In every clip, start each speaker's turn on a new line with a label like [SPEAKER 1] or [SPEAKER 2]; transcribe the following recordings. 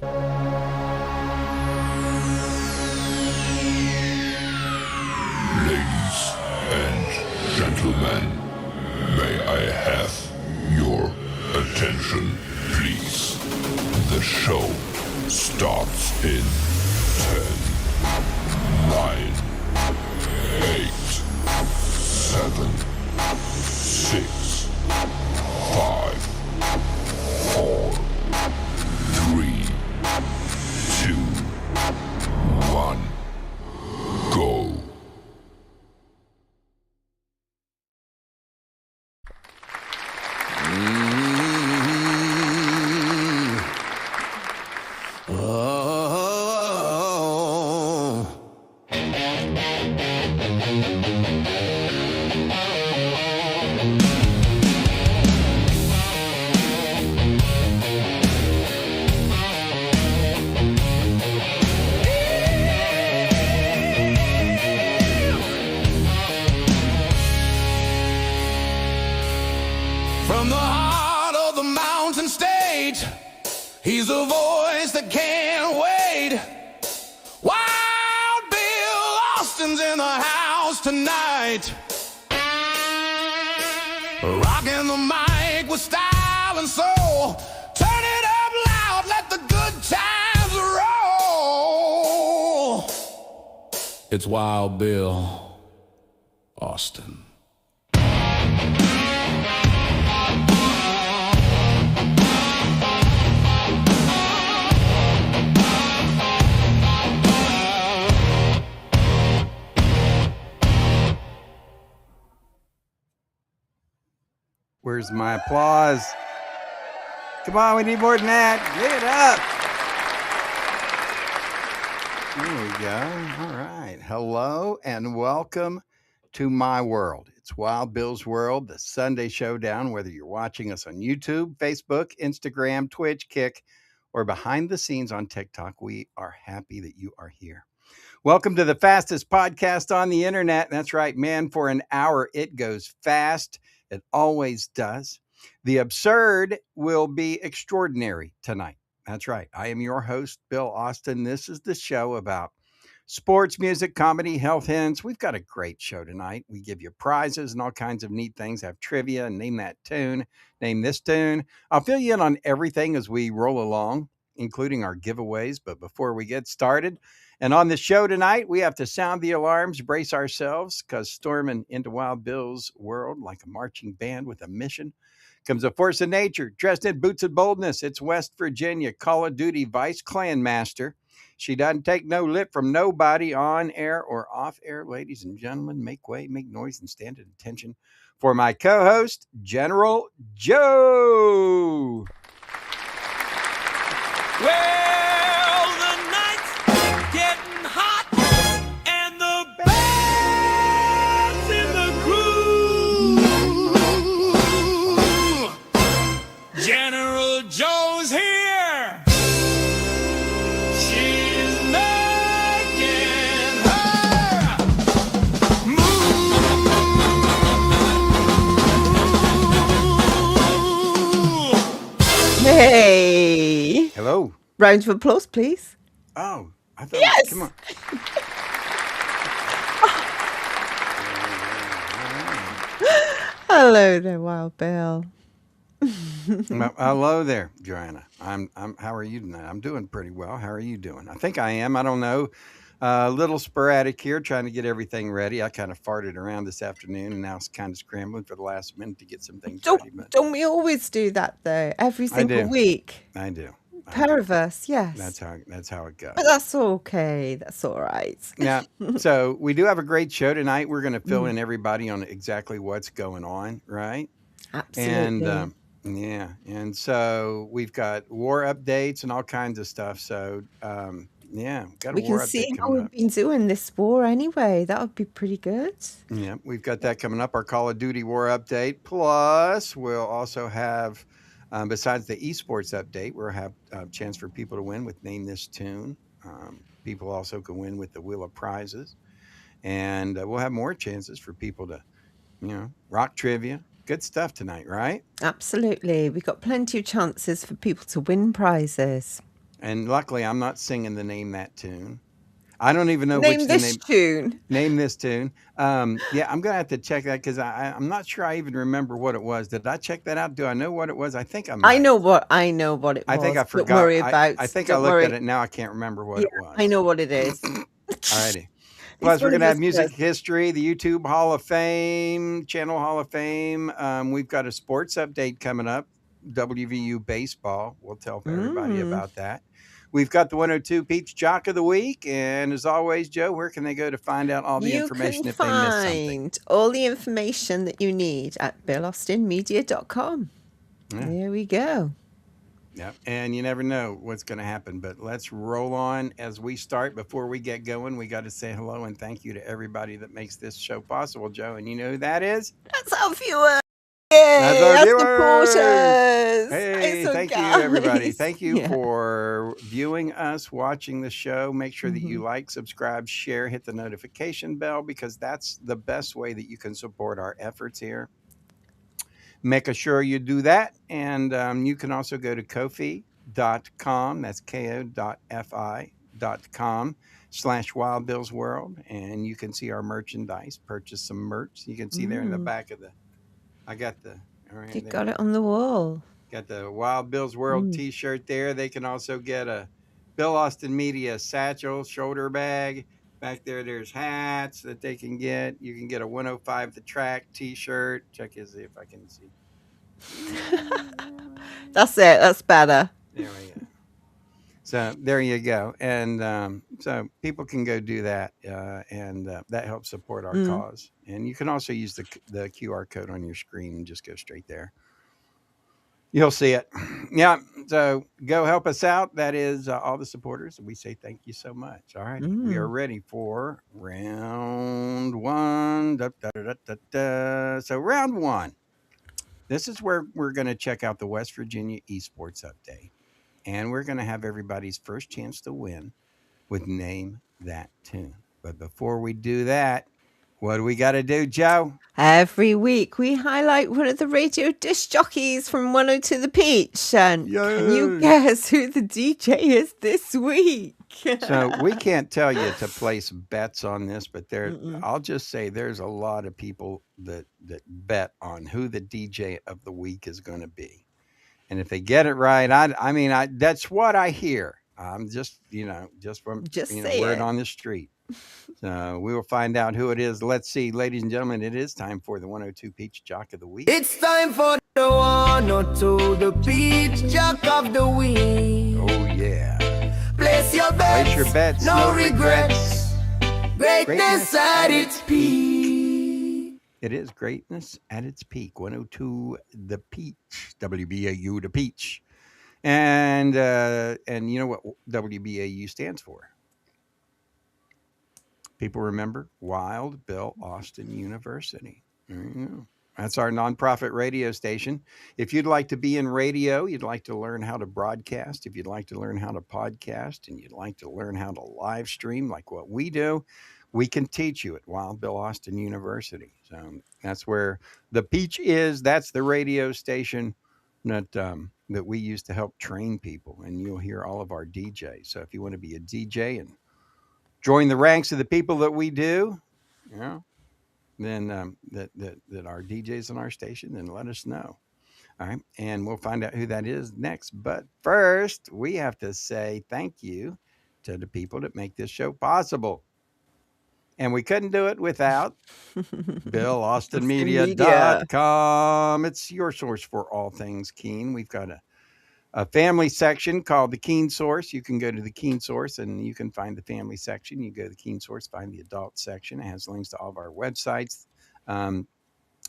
[SPEAKER 1] Ladies and gentlemen, may I have your attention, please? The show starts in 10, 9, 8, 7, 6, 5, 4, 3, 2, 1, go.
[SPEAKER 2] From the heart of the mountain state, he's a voice that can't wait. Wild Bill Austin's in the house tonight, rocking the mic with style and soul. Turn it up loud, let the good times roll. It's Wild Bill Austin.
[SPEAKER 3] Where's my applause? Come on, we need more than that. Get it up. There we go. All right. Hello and welcome to my world. It's Wild Bill's World, the Sunday Showdown, whether you're watching us on YouTube, Facebook, Instagram, Twitch, Kick, or behind the scenes on TikTok. We are happy that you are here. Welcome to the fastest podcast on the internet. That's right, man. For an hour, it goes fast. It always does. The absurd will be extraordinary tonight. That's right. I am your host, Bill Austin. This is the show about sports, music, comedy, health hints. We've got a great show tonight. We give you prizes and all kinds of neat things. Have trivia, name that tune, name this tune. I'll fill you in on everything as we roll along, including our giveaways. But before we get started, and on the show tonight, we have to sound the alarms, brace ourselves, because storming into Wild Bill's world like a marching band with a mission comes a force of nature, dressed in boots of boldness. It's West Virginia Call of Duty Vice Clan Master. She doesn't take no lip from nobody on air or off air. Ladies and gentlemen, make way, make noise, and stand at attention for my co-host, General Joe.
[SPEAKER 2] Well, the night's getting hot, and the band's in the groove. General Joe's here. She's making her move.
[SPEAKER 4] Hey!
[SPEAKER 3] Hello.
[SPEAKER 4] Round of applause, please.
[SPEAKER 3] Oh, I thought.
[SPEAKER 4] Yes.
[SPEAKER 3] Come on.
[SPEAKER 4] Hello there, Wild Bill.
[SPEAKER 3] Well, hello there, Joanna. I'm. How are you tonight? I'm doing pretty well. How are you doing? I think I am. I don't know. A little sporadic here, trying to get everything ready. I kind of farted around this afternoon, and now it's kind of scrambling for the last minute to get some things ready. But
[SPEAKER 4] Don't we always do that though? Every single
[SPEAKER 3] do.
[SPEAKER 4] week.
[SPEAKER 3] I do.
[SPEAKER 4] Pair of us, yes.
[SPEAKER 3] That's how it goes.
[SPEAKER 4] But that's okay. That's all right.
[SPEAKER 3] Yeah. So we do have a great show tonight. We're going to fill in everybody on exactly what's going on, right?
[SPEAKER 4] Absolutely.
[SPEAKER 3] And yeah, and so we've got war updates and all kinds of stuff. So yeah, got a
[SPEAKER 4] we
[SPEAKER 3] war
[SPEAKER 4] can see
[SPEAKER 3] update
[SPEAKER 4] how
[SPEAKER 3] coming
[SPEAKER 4] we've
[SPEAKER 3] up.
[SPEAKER 4] been doing this war anyway. That would be pretty good.
[SPEAKER 3] Yeah, we've got that coming up. Our Call of Duty war update. Plus, we'll also have, besides the esports update, we'll have a chance for people to win with Name This Tune. People also can win with the Wheel of Prizes, and we'll have more chances for people to, rock trivia. Good stuff tonight, right?
[SPEAKER 4] Absolutely. We've got plenty of chances for people to win prizes.
[SPEAKER 3] And luckily, I'm not singing the Name That Tune. I don't even know
[SPEAKER 4] Name
[SPEAKER 3] which the
[SPEAKER 4] this tune.
[SPEAKER 3] name this tune. Yeah, I'm gonna have to check that because I'm not sure I even remember what it was. Did I check that out? Do I know what it was? I think I
[SPEAKER 4] I
[SPEAKER 3] might.
[SPEAKER 4] know what it
[SPEAKER 3] I think I
[SPEAKER 4] was. Don't
[SPEAKER 3] forgot.
[SPEAKER 4] worry about.
[SPEAKER 3] I think I
[SPEAKER 4] Don't
[SPEAKER 3] looked at
[SPEAKER 4] worry.
[SPEAKER 3] it now. I can't remember what
[SPEAKER 4] Yeah,
[SPEAKER 3] it
[SPEAKER 4] I
[SPEAKER 3] was.
[SPEAKER 4] know what it is.
[SPEAKER 3] Alrighty.
[SPEAKER 4] It's
[SPEAKER 3] Plus, we're
[SPEAKER 4] one of
[SPEAKER 3] gonna have
[SPEAKER 4] those
[SPEAKER 3] music
[SPEAKER 4] shows.
[SPEAKER 3] history, the YouTube Hall of Fame, Channel Hall of Fame. We've got a sports update coming up. WVU baseball. We'll tell everybody
[SPEAKER 4] Mm.
[SPEAKER 3] about that. We've got the 102 Peach Jock of the Week, and as always, Joe, where can they go to find out all the
[SPEAKER 4] You
[SPEAKER 3] information
[SPEAKER 4] can
[SPEAKER 3] if they miss something?
[SPEAKER 4] find all the information that you need at BillAustinMedia.com.
[SPEAKER 3] Yeah.
[SPEAKER 4] There we go.
[SPEAKER 3] Yep. And you never know what's going to happen, but let's roll on as we start. Before we get going, we got to say hello and thank you to everybody that makes this show possible, Joe. And you know who that is?
[SPEAKER 4] That's our viewers.
[SPEAKER 3] That's
[SPEAKER 4] Yay!
[SPEAKER 3] our
[SPEAKER 4] Our
[SPEAKER 3] viewers.
[SPEAKER 4] supporters.
[SPEAKER 3] Hey,
[SPEAKER 4] So
[SPEAKER 3] thank you, everybody.
[SPEAKER 4] guys.
[SPEAKER 3] Thank you
[SPEAKER 4] Yeah.
[SPEAKER 3] for viewing us, watching the show. Make sure that
[SPEAKER 4] Mhm.
[SPEAKER 3] you like, subscribe, share, hit the notification bell because that's the best way that you can support our efforts here. Make sure you do that. And you can also go to Ko-fi.com. That's ko.fi.com/Wild Bill's World. And you can see our merchandise, purchase some merch. You can see there in the back of I got the, all right,
[SPEAKER 4] You
[SPEAKER 3] there.
[SPEAKER 4] got it on the wall.
[SPEAKER 3] Got the Wild Bill's World t-shirt there. They can also get a Bill Austin Media satchel, shoulder bag. Back there, there's hats that they can get. You can get a 105 The Track t-shirt. Check and see if I can see.
[SPEAKER 4] That's it. That's better.
[SPEAKER 3] There we go. So there you go. And so people can go do that, and that helps support our cause. And you can also use the QR code on your screen and just go straight there. You'll see it. Yeah. So go help us out. That is all the supporters. We say thank you so much. All right. We are ready for round one. So round one. This is where we're going to check out the West Virginia Esports Update. And we're going to have everybody's first chance to win with Name That Tune. But before we do that, what do we got to do, Joe?
[SPEAKER 4] Every week we highlight one of the radio disc jockeys from 102 The Peach. And can you guess who the DJ is this week?
[SPEAKER 3] So we can't tell you to place bets on this, but I'll just say there's a lot of people that bet on who the DJ of the week is going to be. And if they get it right, I mean, that's what I hear. I'm just from word on the street. So we will find out who it is. Let's see, ladies and gentlemen, it is time for the 102 Peach Jock of the Week.
[SPEAKER 5] It's time for the 102 the Peach Jock of the Week.
[SPEAKER 3] Oh, yeah.
[SPEAKER 5] Place your bets, no regrets. Greatness at its peak.
[SPEAKER 3] It is greatness at its peak. 102 The Peach, WBAU The Peach. And you know what WBAU stands for? People remember Wild Bill Austin University. That's our nonprofit radio station. If you'd like to be in radio, you'd like to learn how to broadcast, if you'd like to learn how to podcast, and you'd like to learn how to live stream like what we do, we can teach you at Wild Bill Austin University. So that's where the Peach is. That's the radio station that we use to help train people. And you'll hear all of our DJs. So if you want to be a DJ and join the ranks of the people that we do, then that are DJs on our station, then let us know. All right. And we'll find out who that is next. But first, we have to say thank you to the people that make this show possible. And we couldn't do it without BillAustinMedia.com. It's your source for all things Keen. We've got a family section called the Keen Source. You can go to the Keen Source and you can find the family section. You go to the Keen Source, find the adult section. It has links to all of our websites.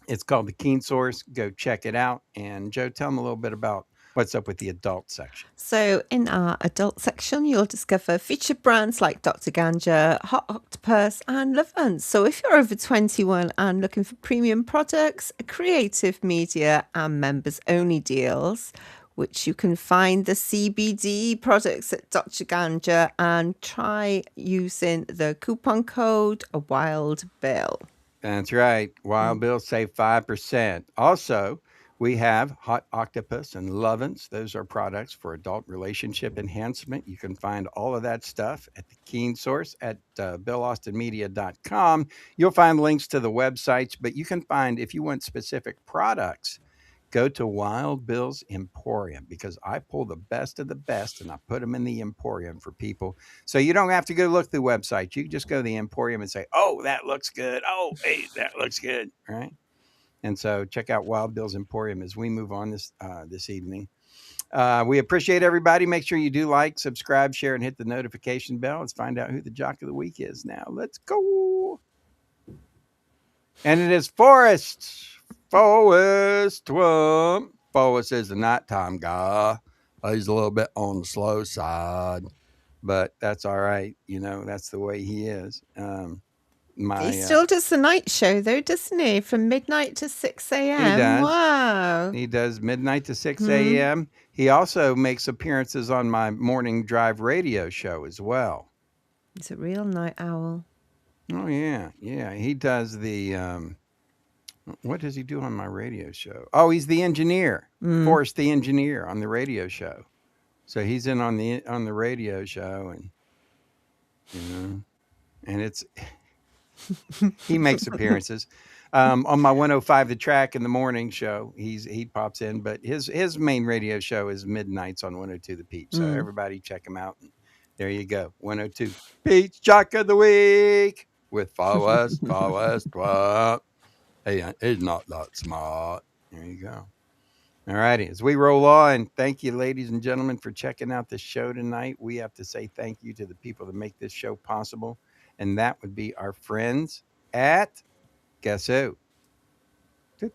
[SPEAKER 3] It's called the Keen Source. Go check it out. And Joe, tell them a little bit about what's up with the adult section.
[SPEAKER 4] So in our adult section, you'll discover featured brands like Dr. Ganja, Hot Octopus and Lovance. So if you're over 21 and looking for premium products, creative media and members only deals, which you can find the CBD products at Dr. Ganja, and try using the coupon code WILDBILL.
[SPEAKER 3] That's right. Wild Bill save 5%. Also, We have Hot Octopus and Lovin's. Those are products for adult relationship enhancement. You can find all of that stuff at the Keen Source at BillAustinMedia.com. You'll find links to the websites, but you can find, if you want specific products, go to Wild Bill's Emporium, because I pull the best of the best and I put them in the Emporium for people. So you don't have to go look through the website. You can just go to the Emporium and say, oh, that looks good. Oh, hey, that looks good. All right. And so check out Wild Bill's Emporium as we move on this evening. We appreciate everybody. Make sure you do like, subscribe, share, and hit the notification bell. Let's find out who the Jock of the Week is now. Let's go. And it is Forrest. Forrest Trump. Forrest is the nighttime guy. He's a little bit on the slow side, but that's all right. You know, that's the way he is.
[SPEAKER 4] He still does the night show, though, doesn't he? From midnight to 6 a.m.
[SPEAKER 3] He does.
[SPEAKER 4] Wow.
[SPEAKER 3] He does midnight to 6 a.m. He also makes appearances on my morning drive radio show as well.
[SPEAKER 4] He's a real night owl.
[SPEAKER 3] Oh, yeah. Yeah. He does the, what does he do on my radio show? Oh, he's the engineer. Forrest the engineer on the radio show. So he's in on the radio show, and, you know, and it's... he makes appearances on my 105 The Track in the morning show. He pops in, but his main radio show is midnights on 102 The Peach. So everybody check him out. And there you go, 102 Peach Jock of the Week with Forrest. What? Hey, he's not that smart. There you go. All righty, as we roll on, thank you, ladies and gentlemen, for checking out the show tonight. We have to say thank you to the people that make this show possible. And that would be our friends at, guess who?
[SPEAKER 4] That's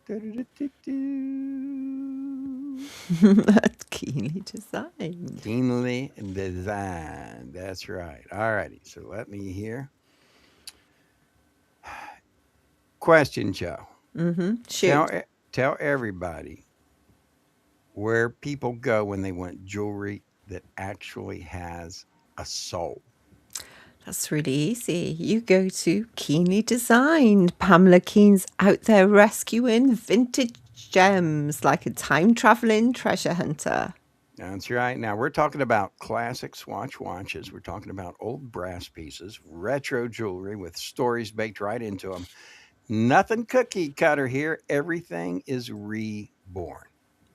[SPEAKER 4] Keenly Designed.
[SPEAKER 3] Keenly Designed. That's right. All righty. So let me hear. Question, Joe.
[SPEAKER 4] Shoot.
[SPEAKER 3] Tell everybody where people go when they want jewelry that actually has a soul.
[SPEAKER 4] That's really easy. You go to Keenly Designed. Pamela Keen's out there rescuing vintage gems like a time-traveling treasure hunter.
[SPEAKER 3] That's right. Now, we're talking about classic Swatch watches. We're talking about old brass pieces, retro jewelry with stories baked right into them. Nothing cookie cutter here. Everything is reborn.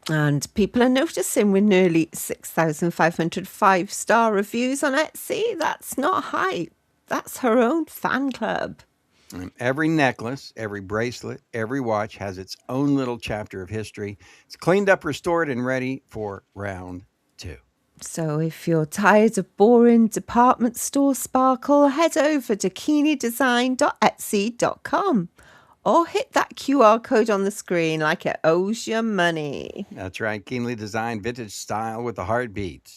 [SPEAKER 4] And people are noticing with nearly 6,500 five-star reviews on Etsy. That's not hype. That's her own fan club.
[SPEAKER 3] And every necklace, every bracelet, every watch has its own little chapter of history. It's cleaned up, restored, and ready for round 2.
[SPEAKER 4] So if you're tired of boring department store sparkle, head over to keenlydesign.etsy.com. Or hit that QR code on the screen like it owes you money.
[SPEAKER 3] That's right. Keenly Designed vintage style with the heartbeat.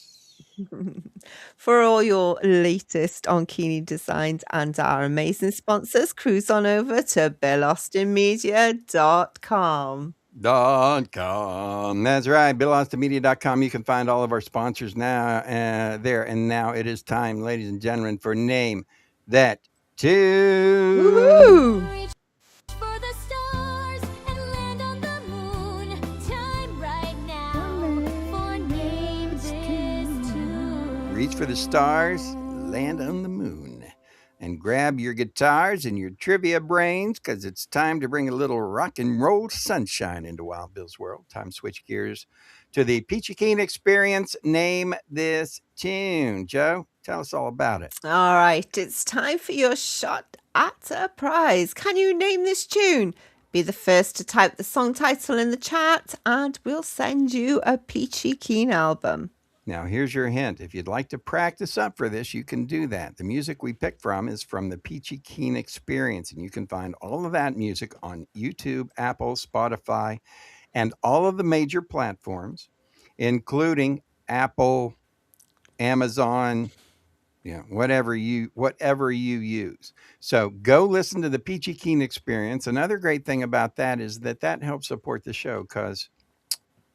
[SPEAKER 4] For all your latest on Keenly Designed and our amazing sponsors, cruise on over to BillAustinMedia.com.
[SPEAKER 3] That's right. BillAustinMedia.com. You can find all of our sponsors now there. And now it is time, ladies and gentlemen, for Name That Tune.
[SPEAKER 4] Woohoo!
[SPEAKER 3] Reach for the stars, land on the moon, and grab your guitars and your trivia brains, because it's time to bring a little rock and roll sunshine into Wild Bill's world. Time to switch gears to the Peachy Keen experience. Name this tune. Joe, tell us all about it.
[SPEAKER 4] All right, it's time for your shot at a prize. Can you name this tune? Be the first to type the song title in the chat, and we'll send you a Peachy Keen album.
[SPEAKER 3] Now, here's your hint. If you'd like to practice up for this, you can do that. The music we picked from is from the Peachy Keen experience, and you can find all of that music on YouTube, Apple, Spotify, and all of the major platforms, including Apple, Amazon, whatever you use. So go listen to the Peachy Keen experience. Another great thing about that is that helps support the show, because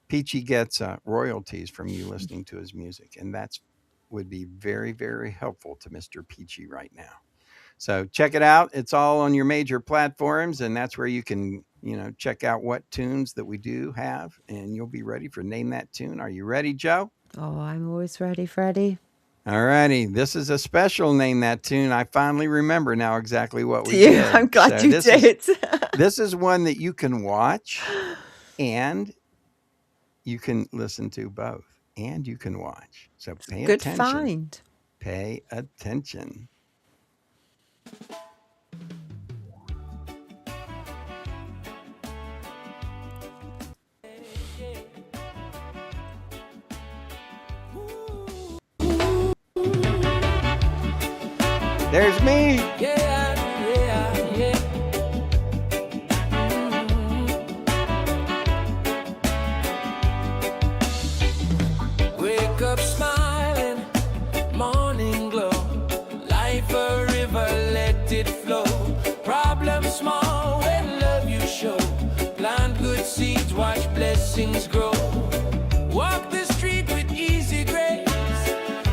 [SPEAKER 3] Peachy gets royalties from you listening to his music, and that would be very, very helpful to Mr. Peachy right now. So check it out. It's all on your major platforms, and that's where you can check out what tunes that we do have, and you'll be ready for Name That Tune. Are you ready, Joe?
[SPEAKER 4] Oh, I'm always ready, Freddie.
[SPEAKER 3] All righty. This is a special Name That Tune. I finally remember now exactly what we
[SPEAKER 4] Do you?
[SPEAKER 3] did.
[SPEAKER 4] I'm glad
[SPEAKER 3] So
[SPEAKER 4] you
[SPEAKER 3] this is
[SPEAKER 4] did.
[SPEAKER 3] this is one that you can watch and you can listen to both, and you can watch. So pay
[SPEAKER 4] Good
[SPEAKER 3] attention.
[SPEAKER 4] find.
[SPEAKER 3] Pay attention. There's me.
[SPEAKER 5] Yeah, yeah, yeah. Wake up smiling, morning glow. Life a river, let it flow. Problem small when love you show. Plant good seeds, watch blessings grow. Walk the street with easy grace.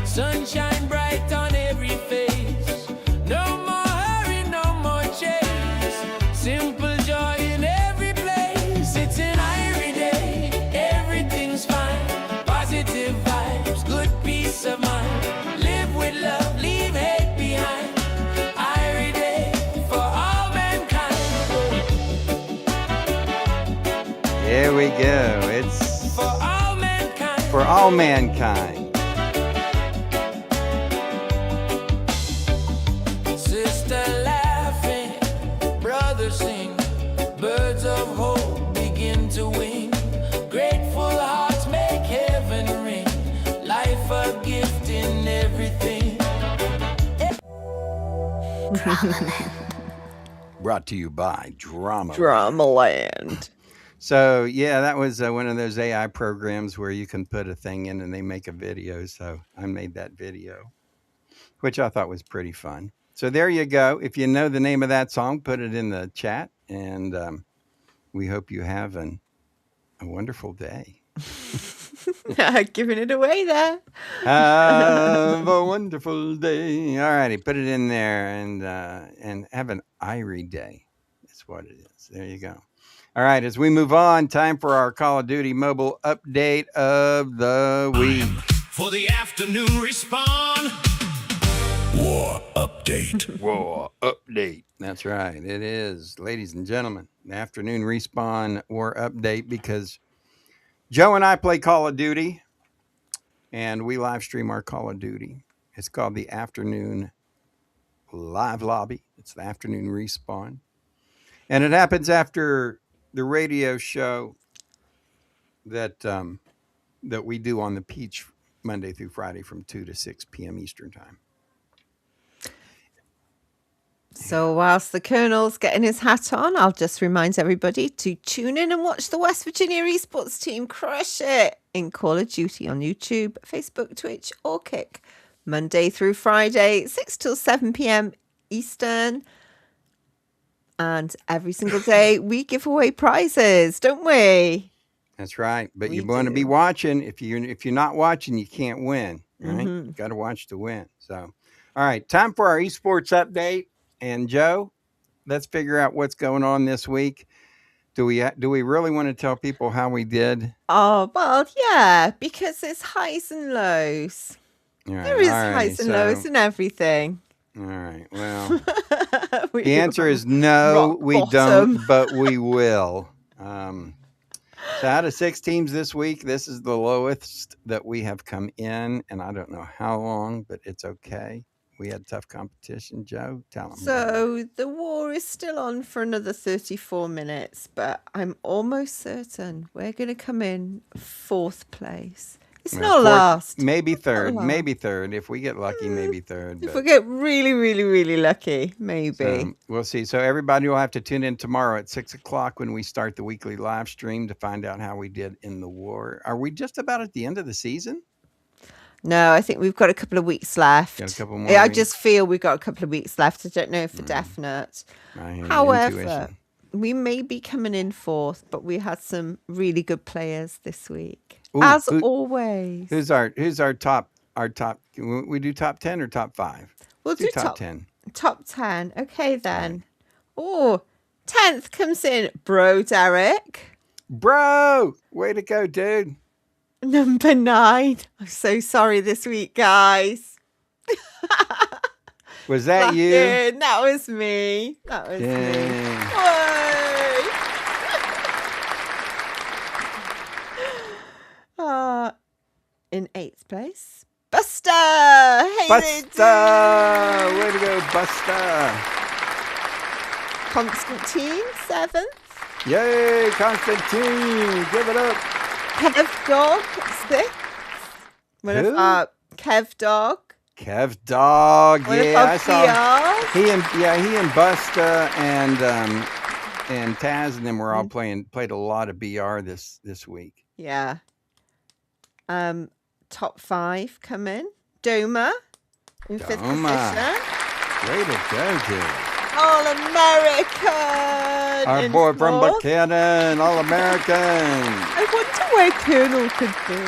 [SPEAKER 5] Sunshine bright on every face. No more hurry, no more chase. Simple joy in every place. It's an Irie day, everything's fine. Positive vibes, good peace of mind. Live with love, leave hate behind. Irie day for all mankind.
[SPEAKER 3] Here we go. It's
[SPEAKER 5] For all mankind.
[SPEAKER 3] for all mankind.
[SPEAKER 5] Sister laughing, brother sing. Birds of hope begin to wing. Grateful hearts make heaven ring. Life a gift in everything.
[SPEAKER 3] Brought to you by Drama.
[SPEAKER 4] Dramaland.
[SPEAKER 3] So yeah, that was one of those AI programs where you can put a thing in and they make a video. So I made that video, which I thought was pretty fun. So there you go. If you know the name of that song, put it in the chat, and we hope you have a wonderful day.
[SPEAKER 4] Giving it away there.
[SPEAKER 3] Have a wonderful day. All righty, put it in there, and have an Irie day. That's what it is. There you go. All right, as we move on, time for our Call of Duty mobile update of the week.
[SPEAKER 2] For the afternoon respawn. War update.
[SPEAKER 3] War update. That's right. It is, ladies and gentlemen, the afternoon respawn war update, because Joe and I play Call of Duty, and we live stream our Call of Duty. It's called the Afternoon Live Lobby. It's the afternoon respawn, and it happens after the radio show that that we do on the Peach Monday through Friday from 2 to 6 p.m. Eastern time.
[SPEAKER 4] So whilst the Colonel's getting his hat on, I'll just remind everybody to tune in and watch the West Virginia esports team crush it in Call of Duty on YouTube, Facebook, Twitch, or Kick. Monday through Friday, 6 till 7 p.m. Eastern. And every single day we give away prizes, don't we?
[SPEAKER 3] That's right. But
[SPEAKER 4] We
[SPEAKER 3] you want to be
[SPEAKER 4] do.
[SPEAKER 3] watching. If you're not watching, you can't win. Right? You got to watch to win. So, all right, time for our esports update. And Joe, let's figure out what's going on this week. Do we really want to tell people how we did?
[SPEAKER 4] Oh, well, yeah, because it's highs and lows.
[SPEAKER 3] All right,
[SPEAKER 4] There is
[SPEAKER 3] all righty,
[SPEAKER 4] highs and lows
[SPEAKER 3] so-
[SPEAKER 4] and everything.
[SPEAKER 3] All right. Well,
[SPEAKER 4] We
[SPEAKER 3] the answer is no,
[SPEAKER 4] rock
[SPEAKER 3] we
[SPEAKER 4] bottom.
[SPEAKER 3] don't, but we will. So out of 6 teams this week, this is the lowest that we have come in, and I don't know how long, but it's okay. We had tough competition. Joe, tell them.
[SPEAKER 4] So the war is still on for another 34 minutes, but I'm almost certain we're going to come in 4th place. It's not last.
[SPEAKER 3] Maybe third.
[SPEAKER 4] last.
[SPEAKER 3] Maybe third. If we get lucky, maybe third.
[SPEAKER 4] If
[SPEAKER 3] but-
[SPEAKER 4] we get really, really, really lucky, maybe.
[SPEAKER 3] So we'll see. So everybody will have to tune in tomorrow at 6 o'clock when we start the weekly live stream to find out how we did in the war. Are we just about at the end of the season?
[SPEAKER 4] No, I think we've got a couple of weeks left.
[SPEAKER 3] Got a couple more
[SPEAKER 4] Yeah, I
[SPEAKER 3] weeks?
[SPEAKER 4] just feel we've got a couple of weeks left. I don't know for definite.
[SPEAKER 3] I hear your
[SPEAKER 4] However,
[SPEAKER 3] intuition.
[SPEAKER 4] we may be coming in 4th, but we had some really good players this week.
[SPEAKER 3] Ooh,
[SPEAKER 4] As
[SPEAKER 3] who-
[SPEAKER 4] always.
[SPEAKER 3] Who's our top? We do top 10 or top 5?
[SPEAKER 4] We'll
[SPEAKER 3] Let's
[SPEAKER 4] do top
[SPEAKER 3] 10.
[SPEAKER 4] Top 10. Okay, then. Oh, 10th comes in Bro Derek.
[SPEAKER 3] Bro, way to go, dude.
[SPEAKER 4] Number 9. I'm so sorry this week, guys.
[SPEAKER 3] Was that you?
[SPEAKER 4] Laughing. That was me. That was me.
[SPEAKER 3] Dang.
[SPEAKER 4] Way. In 8th place, Buster. Hey,
[SPEAKER 3] Buster! Way to go, Buster.
[SPEAKER 4] Constantine, 7th.
[SPEAKER 3] Yay, Constantine. Give it up.
[SPEAKER 4] Kev Dog, 6th. One
[SPEAKER 3] Who?
[SPEAKER 4] of our Kev Dog.
[SPEAKER 3] Kev Dog.
[SPEAKER 4] One
[SPEAKER 3] Yeah, I
[SPEAKER 4] of
[SPEAKER 3] saw
[SPEAKER 4] our PRs.
[SPEAKER 3] he and Busta and Taz and them were all played a lot of BR this week.
[SPEAKER 4] Yeah. Top 5 come in. Doma in 5th
[SPEAKER 3] Doma.
[SPEAKER 4] position.
[SPEAKER 3] Way to go, dude.
[SPEAKER 4] All American.
[SPEAKER 3] Our
[SPEAKER 4] in
[SPEAKER 3] boy from
[SPEAKER 4] 4th.
[SPEAKER 3] Buchanan, All American.
[SPEAKER 4] I wonder where Colonel could be.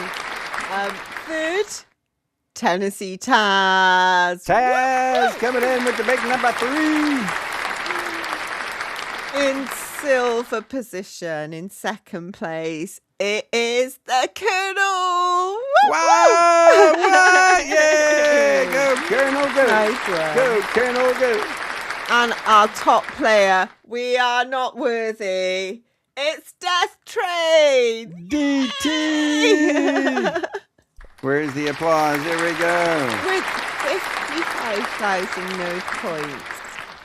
[SPEAKER 4] 3rd, Tennessee Taz.
[SPEAKER 3] Taz coming in with the big number 3.
[SPEAKER 4] In silver position, in 2nd place, it is the Colonel. Woo,
[SPEAKER 3] Wow!
[SPEAKER 4] woo.
[SPEAKER 3] What? Yeah! Go, Colonel, go!
[SPEAKER 4] Nice one.
[SPEAKER 3] Go, Colonel, go!
[SPEAKER 4] And our top player, we are not worthy. It's Death Train.
[SPEAKER 3] DT! Where's the applause? Here we go.
[SPEAKER 4] With 55,000 no points.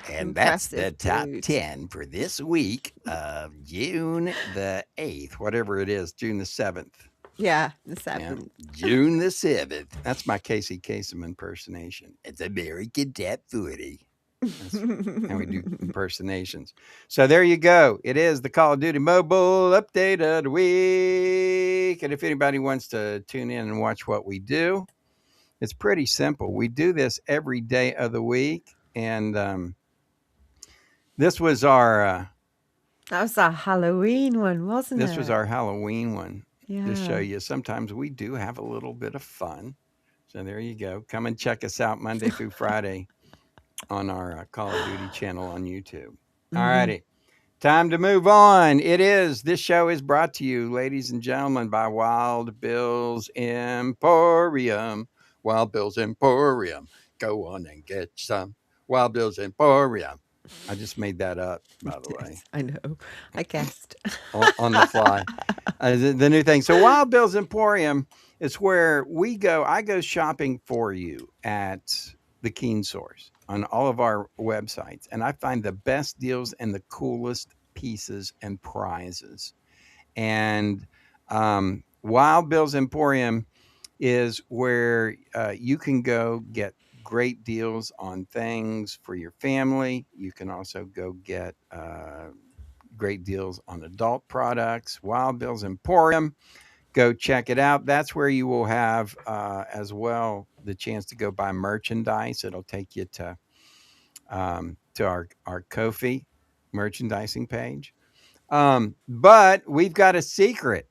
[SPEAKER 3] And that's the
[SPEAKER 4] Impressive,
[SPEAKER 3] top
[SPEAKER 4] dude.
[SPEAKER 3] 10 for this week of June the 8th, whatever it is, June the 7th.
[SPEAKER 4] Yeah, the
[SPEAKER 3] Yeah,
[SPEAKER 4] 7th.
[SPEAKER 3] June the 7th. That's my Casey Kasem impersonation. It's American Top 40. That's how we do impersonations. So there you go. It is the Call of Duty Mobile Update of the Week. And if anybody wants to tune in and watch what we do, it's pretty simple. We do this every day of the week. And this was our
[SPEAKER 4] That was our Halloween one, wasn't it?
[SPEAKER 3] this was our Halloween one to show
[SPEAKER 4] Yeah.
[SPEAKER 3] you. Sometimes we do have a little bit of fun. So there you go. Come and check us out Monday through Friday on our Call of Duty channel on YouTube. All righty. Time to move on. This show is brought to you, ladies and gentlemen, by Wild Bill's Emporium. Wild Bill's Emporium. Go on and get some. Wild Bill's Emporium. I just made that up, by the way,
[SPEAKER 4] I know. I guessed.
[SPEAKER 3] on the fly. The new thing. So Wild Bill's Emporium is where we go. I go shopping for you at the Keen Source on all of our websites, and I find the best deals and the coolest pieces and prizes. And Wild Bill's Emporium is where you can go get great deals on things for your family. You can also go get great deals on adult products. Wild Bill's Emporium. Go check it out. That's where you will have as well the chance to go buy merchandise. It'll take you to our Ko-fi merchandising page. But we've got a secret.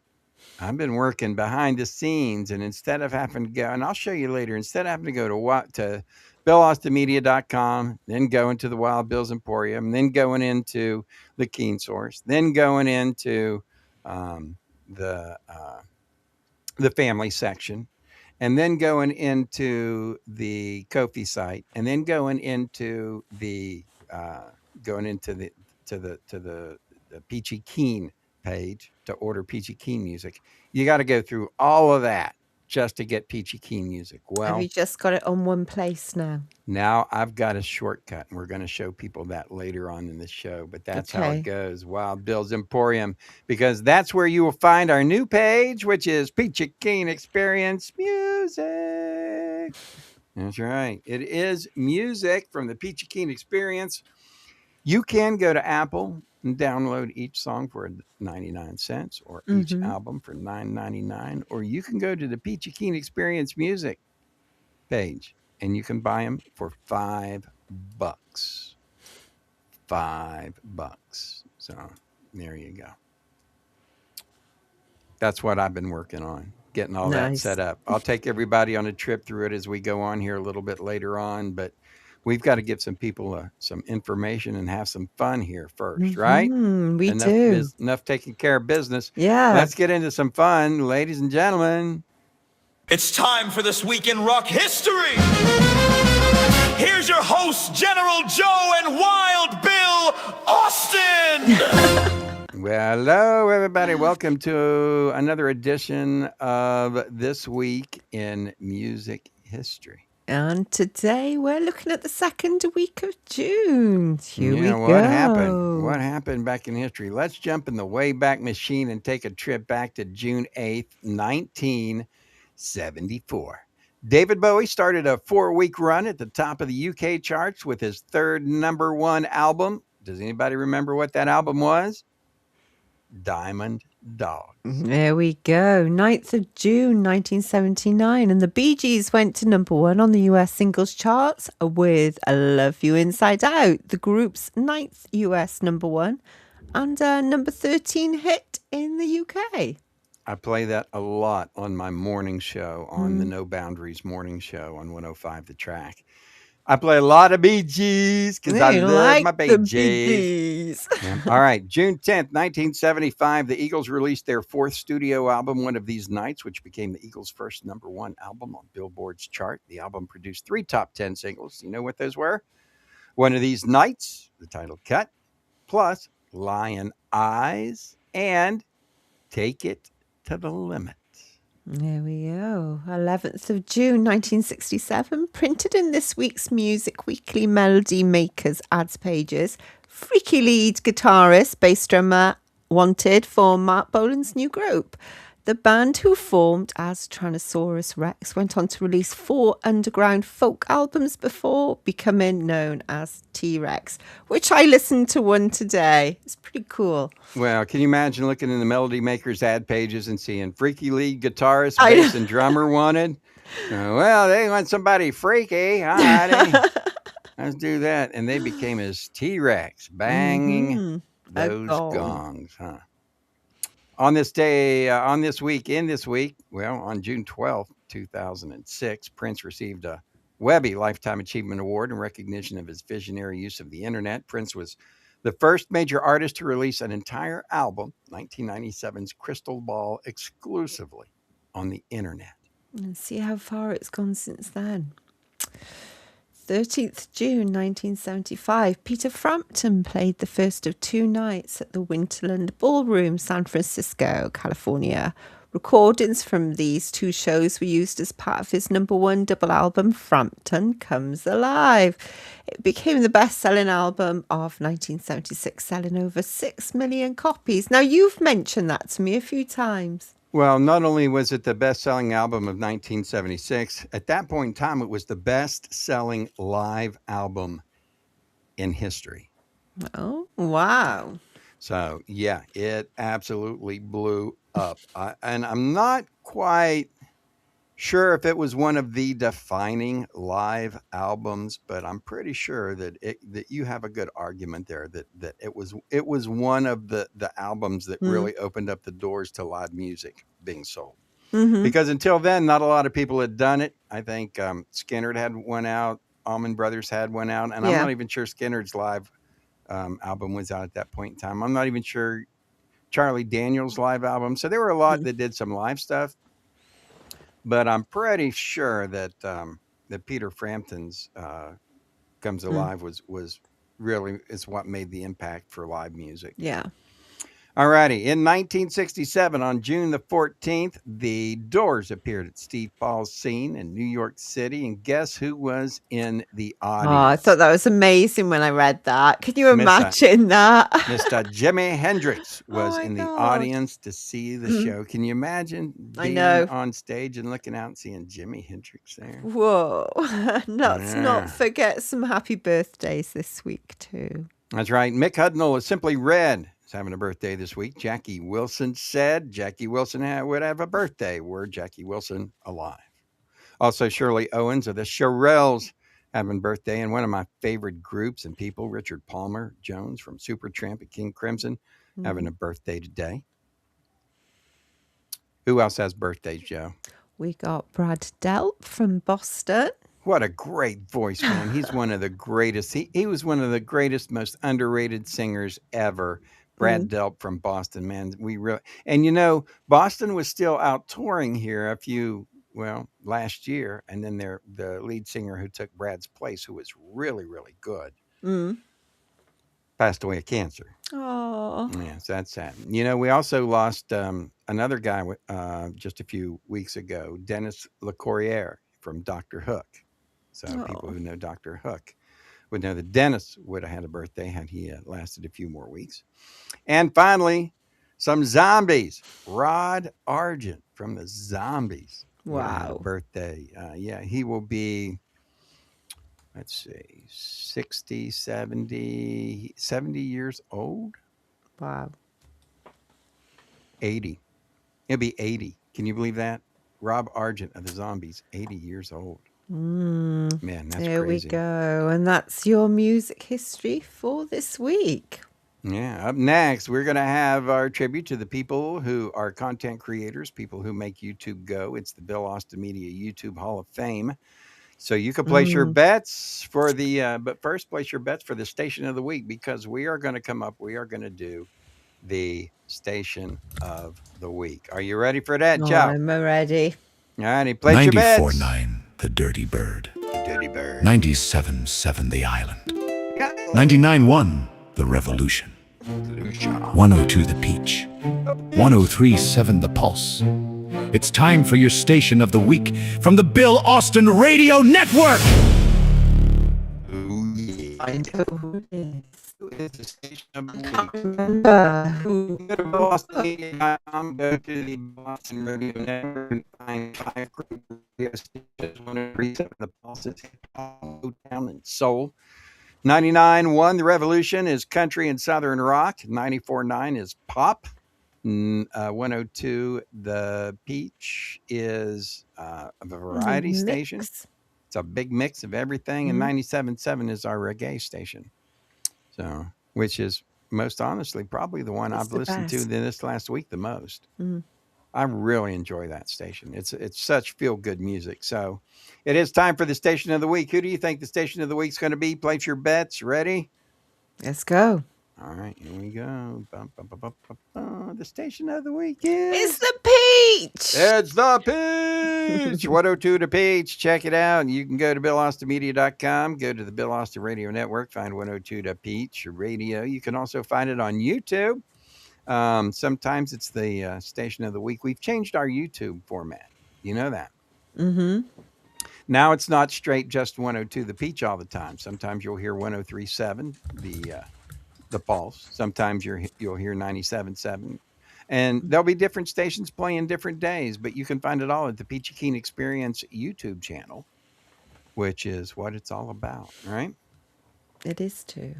[SPEAKER 3] I've been working behind the scenes, and instead of having to go, and I'll show you later, instead of having to go to BillAustinMedia.com, then going to the Wild Bill's Emporium, then going into the Keen Source, then going into the family section, and then going into the Ko-fi site, and then going into the Peachy Keen page to order Peachy Keen music. You got to go through all of that just to get Peachy Keen music. Well,
[SPEAKER 4] Have you just got it on one place now?
[SPEAKER 3] now I've got a shortcut, and we're going to show people that later on in the show, but that's how it
[SPEAKER 4] Okay.
[SPEAKER 3] goes. Wild Bill's Emporium, because that's where you will find our new page, which is Peachy Keen Experience Music. That's right. It is music from the Peachy Keen Experience. You can go to Apple and download each song for 99 cents or each album for $9.99, or you can go to the Peachy Keen Experience Music page and you can buy them for $5. $5. So there you go. That's what I've been working on, getting all that
[SPEAKER 4] Nice.
[SPEAKER 3] set up. I'll take everybody on a trip through it as we go on here a little bit later on, but we've got to give some people some information and have some fun here first, right?
[SPEAKER 4] We
[SPEAKER 3] Enough
[SPEAKER 4] do.
[SPEAKER 3] enough taking care of business.
[SPEAKER 4] Yeah.
[SPEAKER 3] Let's get into some fun, ladies and gentlemen.
[SPEAKER 6] It's time for This Week in Rock History. Here's your hosts, General Joe and Wild Bill Austin.
[SPEAKER 3] Well, hello, everybody. Welcome to another edition of This Week in Music History.
[SPEAKER 4] And today we're looking at the second week of June. Here we go.
[SPEAKER 3] What happened? What happened back in history? Let's jump in the Wayback Machine and take a trip back to June 8th, 1974. David Bowie started a 4-week run at the top of the UK charts with his third #1 album. Does anybody remember what that album was? Diamond Dogs.
[SPEAKER 4] There we go. 9th of June, 1979. And the Bee Gees went to #1 on the US singles charts with I Love You Inside Out, the group's 9th US #1 and a number 13 hit in the UK.
[SPEAKER 3] I play that a lot on my morning show, on the No Boundaries morning show on 105 The Track. I play a lot of Bee Gees because I love my Bee Gees. Yeah. All right, June 10th, 1975, the Eagles released their 4th studio album, One of These Nights, which became the Eagles' first #1 album on Billboard's chart. The album produced 3 top 10 singles. You know what those were? One of These Nights, the title cut, plus Lion Eyes, and Take It to the Limit.
[SPEAKER 4] There we go. 11th of June, 1967, printed in this week's Music Weekly Melody Makers ads pages, freaky lead guitarist, bass drummer wanted for Mark Bolan's new group. The band, who formed as Tyrannosaurus Rex, went on to release 4 underground folk albums before becoming known as T-Rex, which I listened to one today. It's pretty cool.
[SPEAKER 3] Well, can you imagine looking in the Melody Makers ad pages and seeing freaky lead guitarist, bass and drummer wanted? Well, they want somebody freaky. All righty. Let's do that. And they became as T-Rex, banging those gongs, huh? On this day, on this week, well, on June 12th, 2006, Prince received a Webby Lifetime Achievement Award in recognition of his visionary use of the internet. Prince was the first major artist to release an entire album, 1997's Crystal Ball, exclusively on the internet.
[SPEAKER 4] And see how far it's gone since then. 13th June 1975, Peter Frampton played the first of 2 nights at the Winterland Ballroom, San Francisco, California. Recordings from these 2 shows were used as part of his #1 double album, Frampton Comes Alive. It became the best-selling album of 1976, selling over 6 million copies. Now, you've mentioned that to me a few times.
[SPEAKER 3] Well, not only was it the best-selling album of 1976, at that point in time, it was the best-selling live album in history.
[SPEAKER 4] Oh, wow.
[SPEAKER 3] So, yeah, it absolutely blew up. And I'm not quite sure if it was one of the defining live albums, but I'm pretty sure that that you have a good argument there that it was one of the albums that really opened up the doors to live music being sold. Because until then, not a lot of people had done it. I think Skynyrd had one out, Allman Brothers had one out, and I'm not even sure Skynyrd's live album was out at that point in time. I'm not even sure Charlie Daniels' live album. So there were a lot that did some live stuff. But I'm pretty sure that that Peter Frampton's Comes Alive was really is what made the impact for live music.
[SPEAKER 4] Yeah.
[SPEAKER 3] Alrighty. In 1967, on June the 14th, the Doors appeared at Steve Paul's Scene in New York City. And guess who was in the audience?
[SPEAKER 4] Oh, I thought that was amazing when I read that. Can you imagine that?
[SPEAKER 3] Mr. Jimi Hendrix was in the audience to see the show. Can you imagine being on stage and looking out and seeing Jimi Hendrix there?
[SPEAKER 4] Whoa. Let's not forget some happy birthdays this week, too.
[SPEAKER 3] That's right. Mick Hucknall of Simply Red is having a birthday this week. Jackie Wilson said Jackie Wilson would have a birthday were Jackie Wilson alive. Also, Shirley Owens of the Shirelles having birthday, and one of my favorite groups and people, Richard Palmer Jones from Supertramp and King Crimson, having a birthday today. Who else has birthdays, Joe?
[SPEAKER 4] We got Brad Delp from Boston.
[SPEAKER 3] What a great voice, man. He's one of the greatest. He was one of the greatest, most underrated singers ever. Brad
[SPEAKER 4] Mm.
[SPEAKER 3] Delp from Boston, man. And you know, Boston was still out touring here last year. And then the lead singer who took Brad's place, who was really, really good,
[SPEAKER 4] Mm.
[SPEAKER 3] passed away of cancer.
[SPEAKER 4] Oh.
[SPEAKER 3] Yes, that's sad. You know, we also lost another guy just a few weeks ago, Dennis LeCourrier from Dr. Hook. So people
[SPEAKER 4] Oh.
[SPEAKER 3] who know Dr. Hook would know that Dennis would have had a birthday had he lasted a few more weeks. And finally, some zombies. Rod Argent from the Zombies would have had a
[SPEAKER 4] Wow.
[SPEAKER 3] birthday. He will be, let's see, 60, 70 years old.
[SPEAKER 4] Wow.
[SPEAKER 3] 80. It'll be 80. Can you believe that? Rob Argent of the Zombies, 80 years old. Man, that's
[SPEAKER 4] There we
[SPEAKER 3] crazy.
[SPEAKER 4] go. And that's your music history for this week.
[SPEAKER 3] Yeah. Up next, we're going to have our tribute to the people who are content creators, people who make YouTube go. It's the Bill Austin Media YouTube Hall of Fame. So you can place your bets for but first place your bets for the station of the week, because we are going to do the station of the week. Are you ready for that, Joe?
[SPEAKER 4] I'm ready.
[SPEAKER 3] All righty, place your bets.
[SPEAKER 7] 94.9 The Dirty Bird.
[SPEAKER 3] The Dirty Bird.
[SPEAKER 7] 97.7 The Island. 99.1 The Revolution. 102 The Peach. 103.7 The Pulse. It's time for your station of the week from the Bill Austin Radio Network.
[SPEAKER 3] Ooh, yeah.
[SPEAKER 4] I know who it is.
[SPEAKER 3] Who is the station of the
[SPEAKER 4] Can't
[SPEAKER 3] week?
[SPEAKER 4] remember who.
[SPEAKER 3] Go to BostonMedia.com, go to the Boston Radio Network, and find 5 great radio stations. 103.7 The Pulse is hip hop, Motown, and soul. 99.1 The Revolution is country and southern rock. 94.9 is pop. 102 The Peach is a variety station.
[SPEAKER 4] Mix.
[SPEAKER 3] It's a big mix of everything. And 97.7 is our reggae station. So, which is most honestly probably the one
[SPEAKER 4] It's
[SPEAKER 3] I've
[SPEAKER 4] the
[SPEAKER 3] listened to
[SPEAKER 4] best.
[SPEAKER 3] this last week the most.
[SPEAKER 4] Mhm.
[SPEAKER 3] I really enjoy that station. It's such feel good music. So it is time for the station of the week. Who do you think the station of the week's going to be? Place your bets. Ready?
[SPEAKER 4] Let's go.
[SPEAKER 3] All right, here we go. The station of the week is
[SPEAKER 4] It's the peach.
[SPEAKER 3] It's the Peach. 102 The Peach. Check it out. You can go to BillAustinMedia.com, go to the Bill Austin Radio Network, find 102 The Peach Radio. You can also find it on YouTube. Sometimes it's the station of the week. We've changed our YouTube format. You know that.
[SPEAKER 4] Mm-hmm.
[SPEAKER 3] Now it's not straight just 102 The Peach all the time. Sometimes you'll hear 103.7, the Pulse. Sometimes you'll hear 97.7. And there'll be different stations playing different days, but you can find it all at the Peachy Keen Experience YouTube channel, which is what it's all about, right?
[SPEAKER 4] It is too.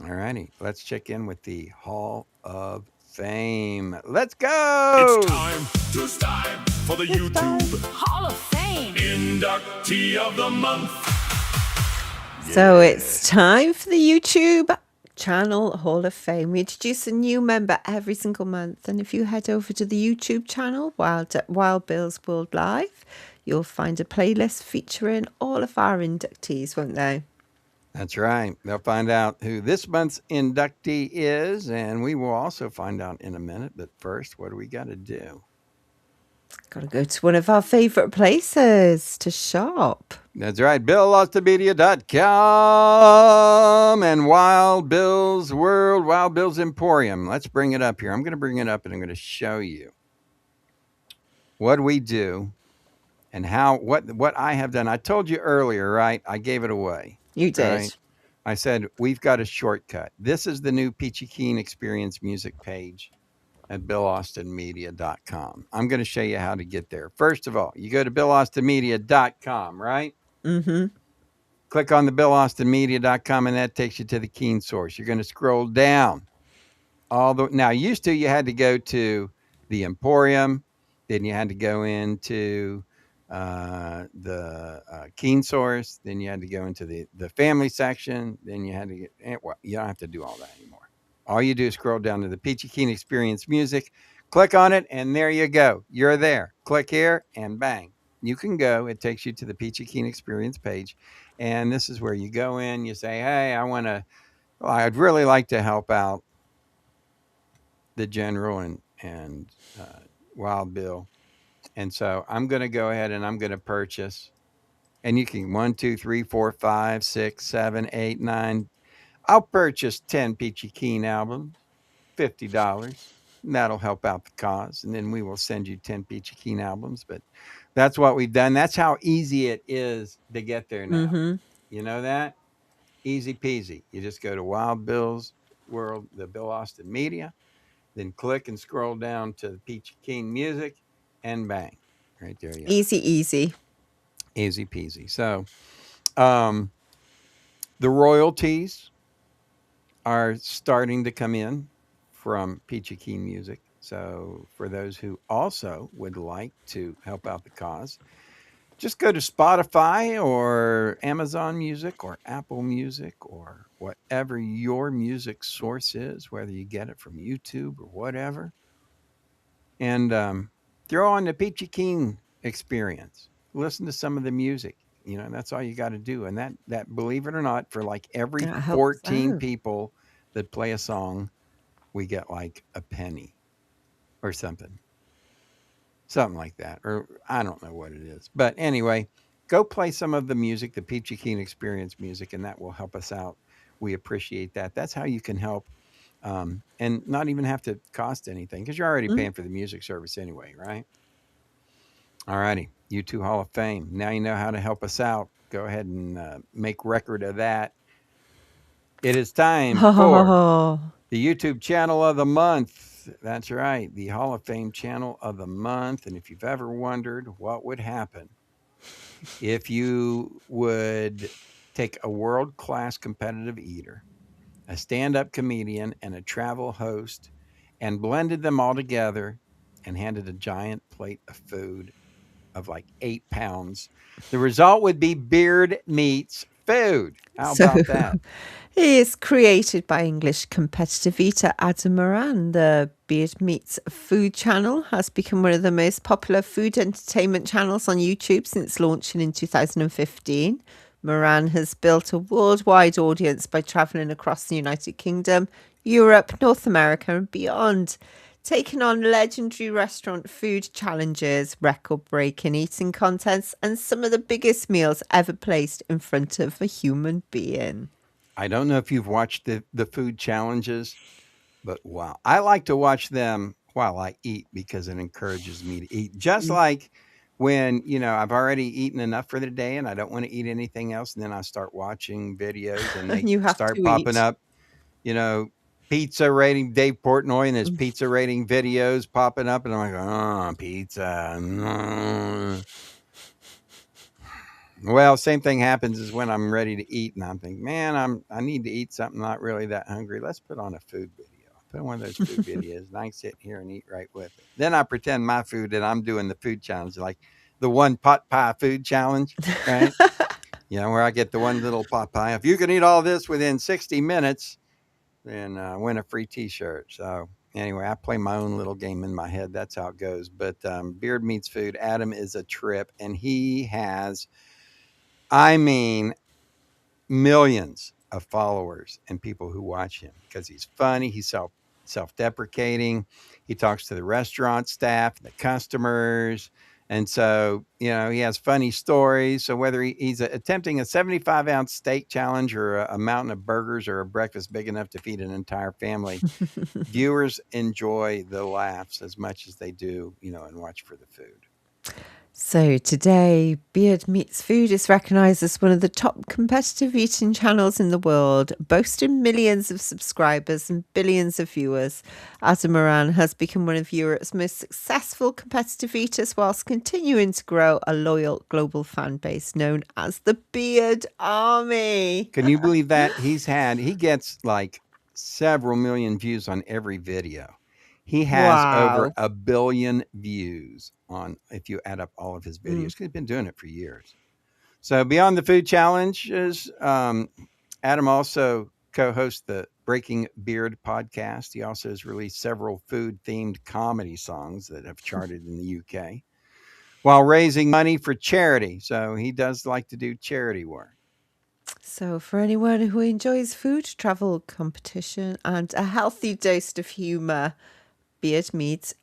[SPEAKER 3] All righty. Let's check in with the Hall of Fame. Let's go.
[SPEAKER 1] It's time for the YouTube
[SPEAKER 8] Hall of Fame.
[SPEAKER 1] Inductee of the Month.
[SPEAKER 4] So it's time for the YouTube channel Hall of Fame. We introduce a new member every single month. And if you head over to the YouTube channel, Wild Bill's World Live, you'll find a playlist featuring all of our inductees, won't they?
[SPEAKER 3] That's right. They'll find out who this month's inductee is, and we will also find out in a minute. But first, what do we got to do?
[SPEAKER 4] Got to go to one of our favorite places to shop.
[SPEAKER 3] That's right. BillAustinMedia.com and Wild Bill's World, Wild Bill's Emporium. Let's bring it up here. I'm going to bring it up and I'm going to show you what we do and what I have done. I told you earlier, right? I gave it away.
[SPEAKER 4] You did.
[SPEAKER 3] Right? I said, we've got a shortcut. This is the new Peachy Keen Experience music page at BillAustinMedia.com. I'm going to show you how to get there. First of all, you go to BillAustinMedia.com, right?
[SPEAKER 4] Mm-hmm.
[SPEAKER 3] Click on the BillAustinMedia.com, and that takes you to the Keen Source. You're going to scroll down. Now, used to, you had to go to the Emporium, then you had to go into the Keen Source, then you had to go into the family section, then you had to get, well, you don't have to do all that anymore. All you do is scroll down to the Peachy Keen Experience Music, click on it, and there you go. You're there. Click here, and bang. you can go. It takes you to the Peachy Keen Experience page, and this is where you go in. You say, "Hey, I'd really like to help out the general and Wild Bill, and so I'm going to go ahead and I'm going to purchase." And you can 1, 2, 3, 4, 5, 6, 7, 8, 9. I'll purchase 10 Peachy Keen albums, $50. And that'll help out the cause. And then we will send you 10 Peachy Keen albums. But that's what we've done. That's how easy it is to get there now.
[SPEAKER 4] Mm-hmm.
[SPEAKER 3] You know that? Easy peasy. You just go to Wild Bill's World, the Bill Austin Media, then click and scroll down to the Peachy Keen Music, and bang. Right there you are.
[SPEAKER 4] Easy.
[SPEAKER 3] Easy peasy. So the royalties are starting to come in from Peachy Keen Music. So for those who also would like to help out the cause, just go to Spotify or Amazon Music or Apple Music or whatever your music source is, whether you get it from YouTube or whatever, and throw on the Peachy Keen Experience. Listen to some of the music. That's all you got to do. And that, believe it or not, for like every
[SPEAKER 4] That helps
[SPEAKER 3] 14
[SPEAKER 4] out.
[SPEAKER 3] people that play a song, we get like a penny or something like that. Or I don't know what it is. But anyway, go play some of the music, the Peachy Keen Experience music, and that will help us out. We appreciate that. That's how you can help and not even have to cost anything because you're already paying for the music service anyway, right? All righty. YouTube Hall of Fame. Now you know how to help us out. Go ahead and make record of that. It is time for
[SPEAKER 4] Oh,
[SPEAKER 3] the YouTube channel of the month. That's right. The Hall of Fame channel of the month. And if you've ever wondered what would happen if you would take a world-class competitive eater, a stand-up comedian, and a travel host and blended them all together and handed a giant plate of food of like 8 pounds, the result would be Beard Meats Food. How
[SPEAKER 4] so
[SPEAKER 3] about that?
[SPEAKER 4] he is created by English competitive eater Adam Moran. The Beard Meats Food channel has become one of the most popular food entertainment channels on YouTube since launching in 2015. Moran has built a worldwide audience by traveling across the United Kingdom, Europe, North America, and beyond, taking on legendary restaurant food challenges, record-breaking eating contests, and some of the biggest meals ever placed in front of a human being.
[SPEAKER 3] I don't know if you've watched the food challenges, but wow. I like to watch them while I eat because it encourages me to eat. Just like when, I've already eaten enough for the day and I don't want to eat anything else. And then I start watching videos and they
[SPEAKER 4] And you have
[SPEAKER 3] start
[SPEAKER 4] to
[SPEAKER 3] popping
[SPEAKER 4] eat.
[SPEAKER 3] up, pizza rating, Dave Portnoy and his pizza rating videos popping up. And I'm like, oh, pizza. Mm. Well, same thing happens is when I'm ready to eat and I'm thinking, man, I need to eat something, not really that hungry. Let's put on a food video. Put on one of those food videos and I can sit here and eat right with it. Then I pretend my food that I'm doing the food challenge, like the one pot pie food challenge, right? Where I get the one little pot pie. If you can eat all this within 60 minutes, then win a free t-shirt. So anyway, I play my own little game in my head. That's how it goes. But Beard Meats Food, Adam is a trip and he has, millions of followers and people who watch him because he's funny. He's self-deprecating. He talks to the restaurant staff, the customers. And so, he has funny stories. So whether he's attempting a 75-ounce steak challenge or a mountain of burgers or a breakfast big enough to feed an entire family, viewers enjoy the laughs as much as they do, and watch for the food.
[SPEAKER 4] So today, Beard Meats Food is recognised as one of the top competitive eating channels in the world, boasting millions of subscribers and billions of viewers. Adam Moran has become one of Europe's most successful competitive eaters whilst continuing to grow a loyal global fan base known as the Beard Army.
[SPEAKER 3] Can you believe that? He gets like several million views on every video. He has over
[SPEAKER 4] Wow.
[SPEAKER 3] 1 billion views on, if you add up all of his videos, because he's been doing it for years. So beyond the food challenges, Adam also co-hosts the Breaking Beard podcast. He also has released several food-themed comedy songs that have charted in the UK. while raising money for charity. So he does like to do charity work.
[SPEAKER 4] So, for anyone who enjoys food, travel, competition, and a healthy dose of humour, Beard Meats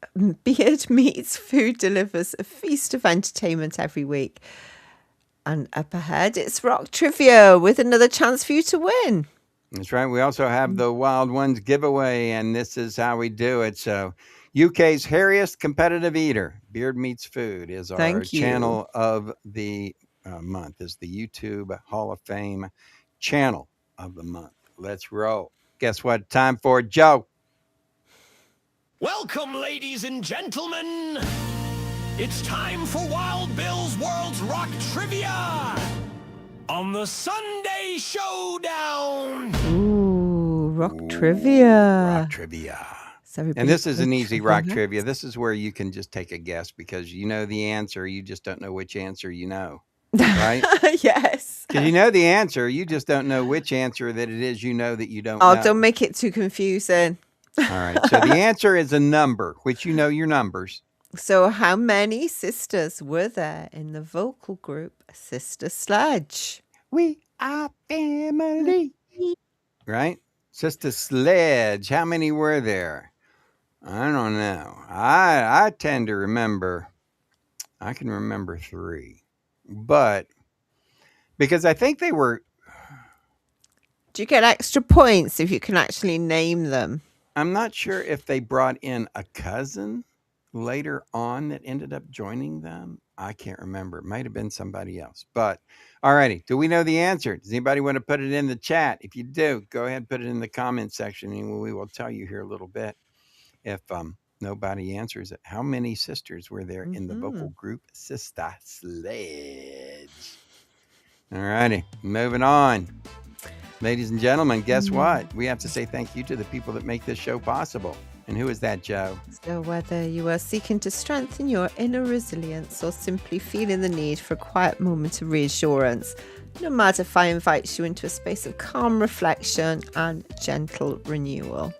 [SPEAKER 4] Food delivers a feast of entertainment every week. And up ahead, it's Rock Trivia with another chance for you to win.
[SPEAKER 3] That's right. We also have the Wild Ones giveaway, and this is how we do it. So, UK's hairiest competitive eater, Beard Meats Food, is our
[SPEAKER 4] Thank you.
[SPEAKER 3] channel of the month, is the YouTube Hall of Fame channel of the month. Let's roll. Guess what? Time for Joe.
[SPEAKER 6] Welcome, ladies and gentlemen. It's time for Wild Bill's World's Rock Trivia on the Sunday Showdown.
[SPEAKER 4] Ooh, Rock Trivia.
[SPEAKER 3] Rock Trivia.
[SPEAKER 4] So everybody
[SPEAKER 3] And this is an
[SPEAKER 4] can
[SPEAKER 3] easy
[SPEAKER 4] trivia
[SPEAKER 3] rock
[SPEAKER 4] next.
[SPEAKER 3] trivia. This is where you can just take a guess because you know the answer. You just don't know which answer you know, right?
[SPEAKER 4] Yes.
[SPEAKER 3] Because you know the answer. You just don't know which answer that it is you know that you don't
[SPEAKER 4] Oh,
[SPEAKER 3] know.
[SPEAKER 4] don't make it too confusing.
[SPEAKER 3] All right. So the answer is a number, which you know your numbers.
[SPEAKER 4] So, how many sisters were there in the vocal group Sister Sledge?
[SPEAKER 3] We are family. Right? Sister Sledge. How many were there? I don't know. I tend to remember. I can remember 3. But because I think they were,
[SPEAKER 4] Do you get extra points if you can actually name them?
[SPEAKER 3] I'm not sure if they brought in a cousin later on that ended up joining them. I can't remember. It might have been somebody else. But all righty. Do we know the answer? Does anybody want to put it in the chat? If you do, go ahead and put it in the comment section and we will tell you here a little bit if nobody answers it. How many sisters were there in the vocal group Sister Sledge? All righty. Moving on. Ladies and gentlemen, guess what? We have to say thank you to the people that make this show possible. And who is that, Joe?
[SPEAKER 4] So, whether you are seeking to strengthen your inner resilience or simply feeling the need for a quiet moment of reassurance, Nomad Fi invites you into a space of calm reflection and gentle renewal.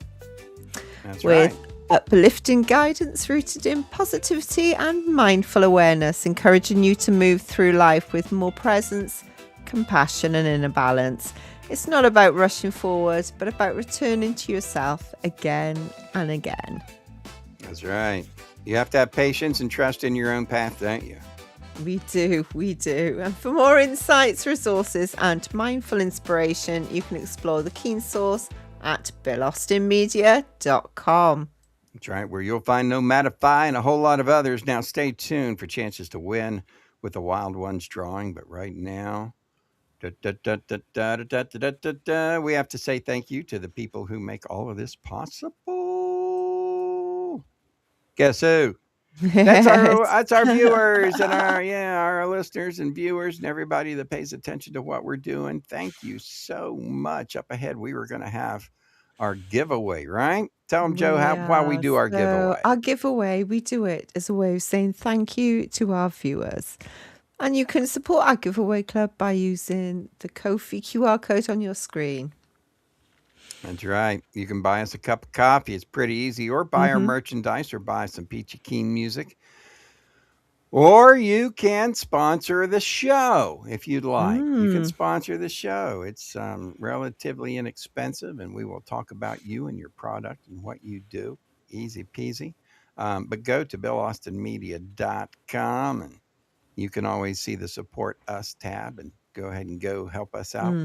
[SPEAKER 3] That's
[SPEAKER 4] With
[SPEAKER 3] right.
[SPEAKER 4] uplifting guidance rooted in positivity and mindful awareness, encouraging you to move through life with more presence, compassion, and inner balance. It's not about rushing forward, but about returning to yourself again and again.
[SPEAKER 3] That's right. You have to have patience and trust in your own path, don't you?
[SPEAKER 4] We do. And for more insights, resources, and mindful inspiration, you can explore the Keen Source at BillAustinMedia.com.
[SPEAKER 3] That's right, where you'll find Nomadify and a whole lot of others. Now, stay tuned for chances to win with the Wild Ones drawing. But right now, we have to say thank you to the people who make all of this possible. Guess who? That's our viewers and our listeners and viewers and everybody that pays attention to what we're doing. Thank you so much. Up ahead, we were going to have our giveaway, right? Tell them, Joe, why we do our giveaway.
[SPEAKER 4] Our giveaway, we do it as a way of saying thank you to our viewers. And you can support our giveaway club by using the Ko-fi QR code on your screen.
[SPEAKER 3] That's right. You can buy us a cup of coffee. It's pretty easy. Or buy our merchandise or buy some Peachy Keen music. Or you can sponsor the show if you'd like. You can sponsor the show. It's relatively inexpensive, and we will talk about you and your product and what you do. Easy peasy. But go to BillAustinMedia.com, and you can always see the Support Us tab and go ahead and go help us out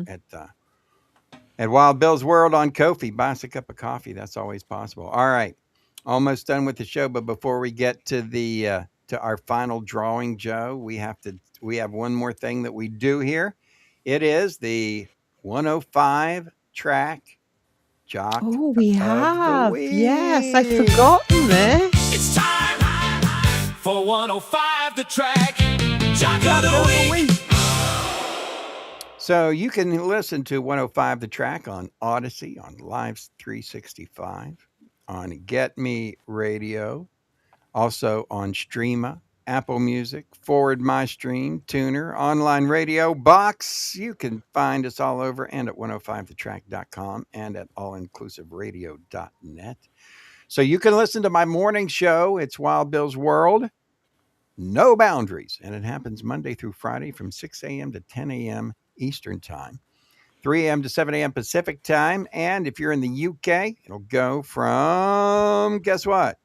[SPEAKER 3] at Wild Bill's World on Ko-fi. Buy us a cup of coffee. That's always possible. All right. Almost done with the show, but before we get to the to our final drawing, Joe, we have one more thing that we do here. It is the 105 track Jock
[SPEAKER 4] Oh, we
[SPEAKER 3] of
[SPEAKER 4] have.
[SPEAKER 3] the Week.
[SPEAKER 4] Yes, I'd forgotten this.
[SPEAKER 6] It's time for 105 the track. Jock of the Week.
[SPEAKER 3] So you can listen to 105 the track on Odyssey, on Live 365, on Get Me Radio, also on Streama, Apple Music, Forward My Stream, Tuner, Online Radio, Box. You can find us all over and at 105thetrack.com and at allinclusiveradio.net. So you can listen to my morning show. It's Wild Bill's World. no boundaries. And it happens Monday through Friday from 6 a.m. to 10 a.m. Eastern Time, 3 a.m. to 7 a.m. Pacific Time. And if you're in the UK, it'll go from, guess what?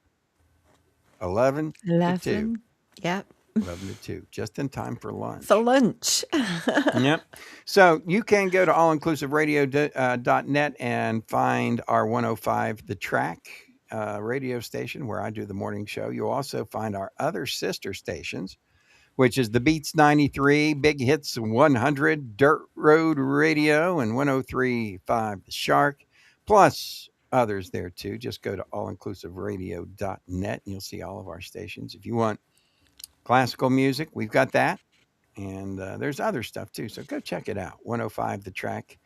[SPEAKER 3] 11 to 2.
[SPEAKER 4] 11. Yep.
[SPEAKER 3] 11 to 2, just in time for lunch.
[SPEAKER 4] For lunch.
[SPEAKER 3] Yep. So you can go to allinclusiveradio.net and find our 105 The Track radio station where I do the morning show. You'll also find our other sister stations, which is the Beats 93, Big Hits 100, Dirt Road Radio, and 103.5 The Shark, plus others there too. Just go to allinclusiveradio.net and you'll see all of our stations. If you want classical music, we've got that. And there's other stuff too. So go check it out. 105 The Track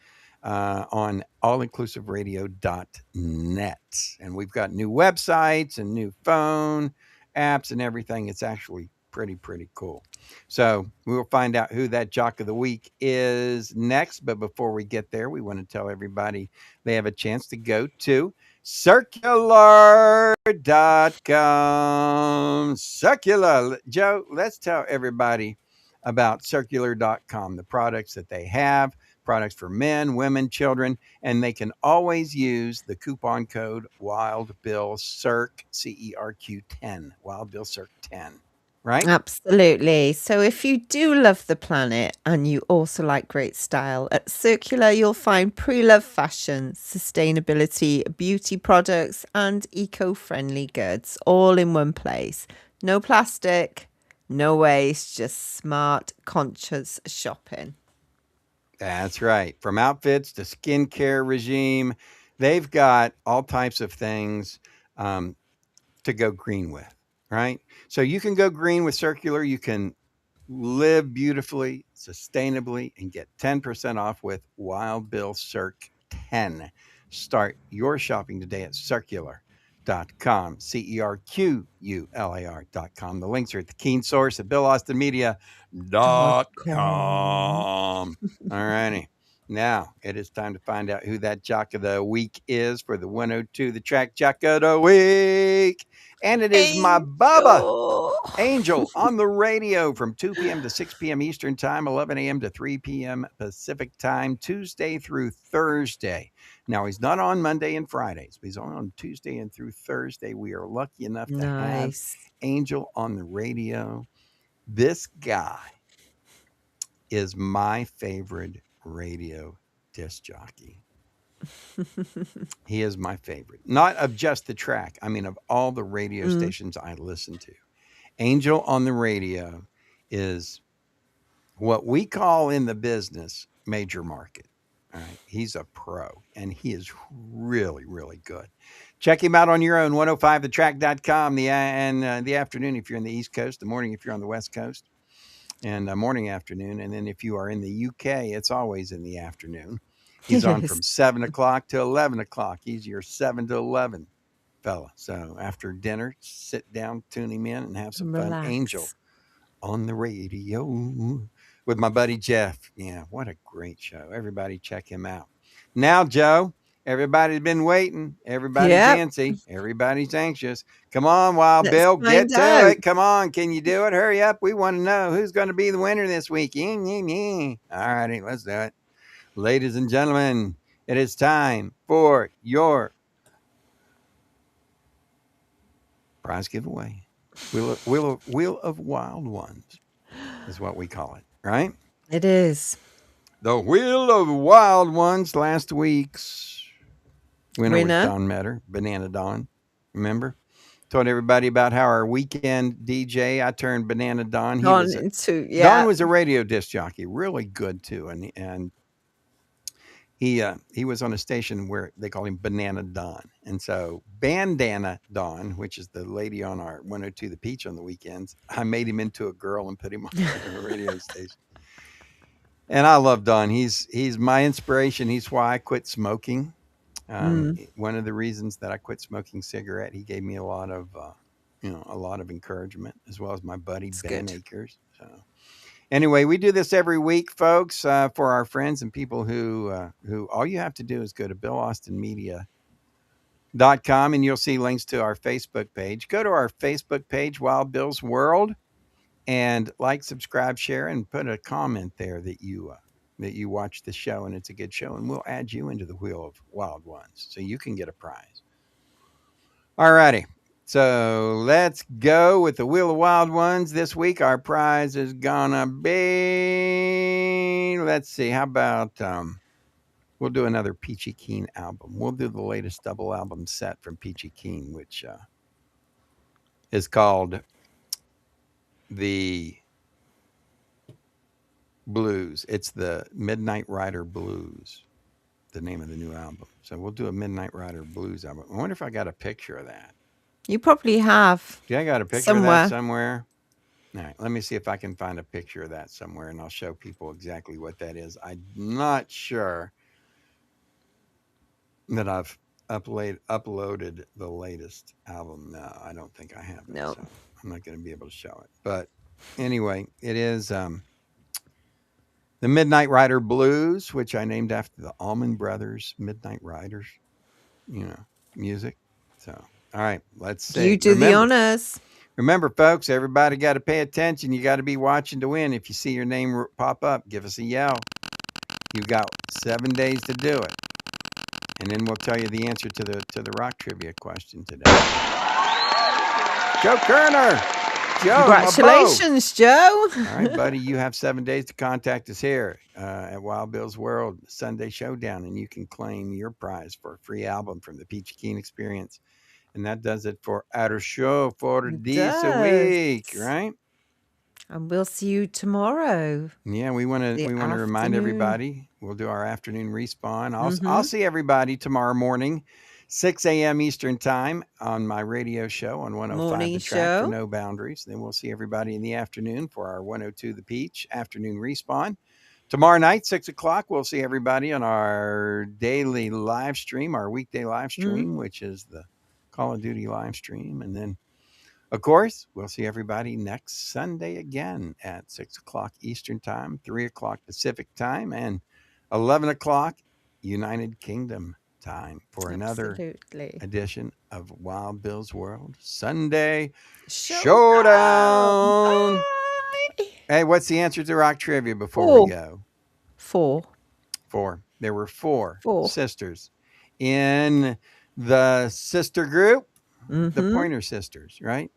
[SPEAKER 3] on allinclusiveradio.net. And we've got new websites and new phone apps and everything. It's actually pretty cool. So we'll find out who that Jock of the Week is next. But before we get there, we want to tell everybody they have a chance to go to circular.com. Circular. Joe, let's tell everybody about circular.com, the products that they have, products for men, women, children, and they can always use the coupon code WildBillCirc, CERQ10, WildBillCirc 10. Right?
[SPEAKER 4] Absolutely. So if you do love the planet and you also like great style, at Circular you'll find pre-loved fashion, sustainability, beauty products, and eco-friendly goods all in one place. No plastic, no waste, just smart, conscious shopping.
[SPEAKER 3] That's right. From outfits to skincare regime, they've got all types of things to go green with. Right? So you can go green with Circular. You can live beautifully, sustainably, and get 10% off with Wild Bill Circ 10. Start your shopping today at circular.com, CERQULAR.com. The links are at the Keen Source at BillAustinMedia.com. All righty. Now it is time to find out who that Jock of the Week is for the 102 The Track Jock of the Week. And it is my Bubba Angel on the radio from 2 p.m. to 6 p.m. Eastern Time, 11 a.m. to 3 p.m. Pacific Time, Tuesday through Thursday. Now, he's not on Monday and Fridays, but he's on Tuesday and through Thursday. We are lucky enough to have Angel on the radio. This guy is my favorite radio disc jockey. He is my favorite, not of just the track. I mean, of all the radio stations I listen to. Angel on the radio is what we call in the business major market. All right. He's a pro and he is really good. Check him out on your own, 105thetrack.com the afternoon if you're in the East Coast, the morning if you're on the West Coast, and morning, afternoon. And then if you are in the UK, it's always in the afternoon. He's on from 7 o'clock to 11 o'clock. He's your 7 to 11 fella. So after dinner, sit down, tune him in, and have some fun. Angel on the radio with my buddy Jeff. Yeah, what a great show. Everybody check him out. Now, Joe, everybody's been waiting. Everybody's antsy. Everybody's anxious. Come on, Wild Bill, get to it. Come on, can you do it? Hurry up. We want to know who's going to be the winner this week. All righty, let's do it. Ladies and gentlemen, it is time for your prize giveaway. Wheel of Wild Ones is what we call it, right?
[SPEAKER 4] It is.
[SPEAKER 3] The Wheel of Wild Ones, last week's winner was Don Metter, Banana Don. Remember? Told everybody about how our weekend DJ, I turned Banana Don. Don was a radio disc jockey, really good too. And he was on a station where they called him Banana Don. And so Bandana Don, which is the lady on our 102 The Peach on the weekends, I made him into a girl and put him on the radio station. And I love Don. He's my inspiration. He's why I quit smoking. One of the reasons that I quit smoking cigarette, he gave me a lot of encouragement, as well as my buddy Ben Akers. So anyway, we do this every week, folks, for our friends and people who all you have to do is go to BillAustinMedia.com and you'll see links to our Facebook page. Go to our Facebook page, Wild Bill's World, and like, subscribe, share, and put a comment there that you watch the show and it's a good show, and we'll add you into the Wheel of Wild Ones so you can get a prize. All righty. So let's go with the Wheel of Wild Ones. This week, our prize is gonna be, let's see, how about, we'll do another Peachy Keen album. We'll do the latest double album set from Peachy Keen, which is called The Blues. It's the Midnight Rider Blues, the name of the new album. So we'll do a Midnight Rider Blues album. I wonder if I got a picture of that.
[SPEAKER 4] You probably have.
[SPEAKER 3] Yeah, I got a picture of that somewhere. All right, let me see if I can find a picture of that somewhere, and I'll show people exactly what that is. I'm not sure that I've uploaded the latest album. No, I don't think I have.
[SPEAKER 4] No.
[SPEAKER 3] So I'm not going to be able to show it. But anyway, it is the Midnight Rider Blues, which I named after the Allman Brothers, Midnight Riders, music. So. All right, let's see.
[SPEAKER 4] You do the honors.
[SPEAKER 3] Remember, folks, everybody got to pay attention. You got to be watching to win. If you see your name pop up, give us a yell. You've got 7 days to do it. And then we'll tell you the answer to the rock trivia question today. Joe Kerner. Joe,
[SPEAKER 4] congratulations, Joe.
[SPEAKER 3] All right, buddy, you have 7 days to contact us here at Wild Bill's World Sunday Showdown, and you can claim your prize for a free album from the Peachy Keen Experience. And that does it for our show for this week, right?
[SPEAKER 4] And we'll see you tomorrow.
[SPEAKER 3] Yeah, we want to remind everybody. We'll do our afternoon respawn. I'll see everybody tomorrow morning, 6 a.m. Eastern time on my radio show on 105
[SPEAKER 4] Morning
[SPEAKER 3] The Track
[SPEAKER 4] show.
[SPEAKER 3] for No Boundaries. Then we'll see everybody in the afternoon for our 102 The Peach afternoon respawn. Tomorrow night, 6 o'clock, we'll see everybody on our daily live stream, our weekday live stream, which is the Call of Duty live stream. And then, of course, we'll see everybody next Sunday again at 6 o'clock Eastern time, 3 o'clock Pacific time, and 11 o'clock United Kingdom time for another edition of Wild Bill's World Sunday Showdown.
[SPEAKER 4] Bye.
[SPEAKER 3] Hey, what's the answer to rock trivia before we go?
[SPEAKER 4] 4.
[SPEAKER 3] There were four sisters in the sister group, the Pointer Sisters, right?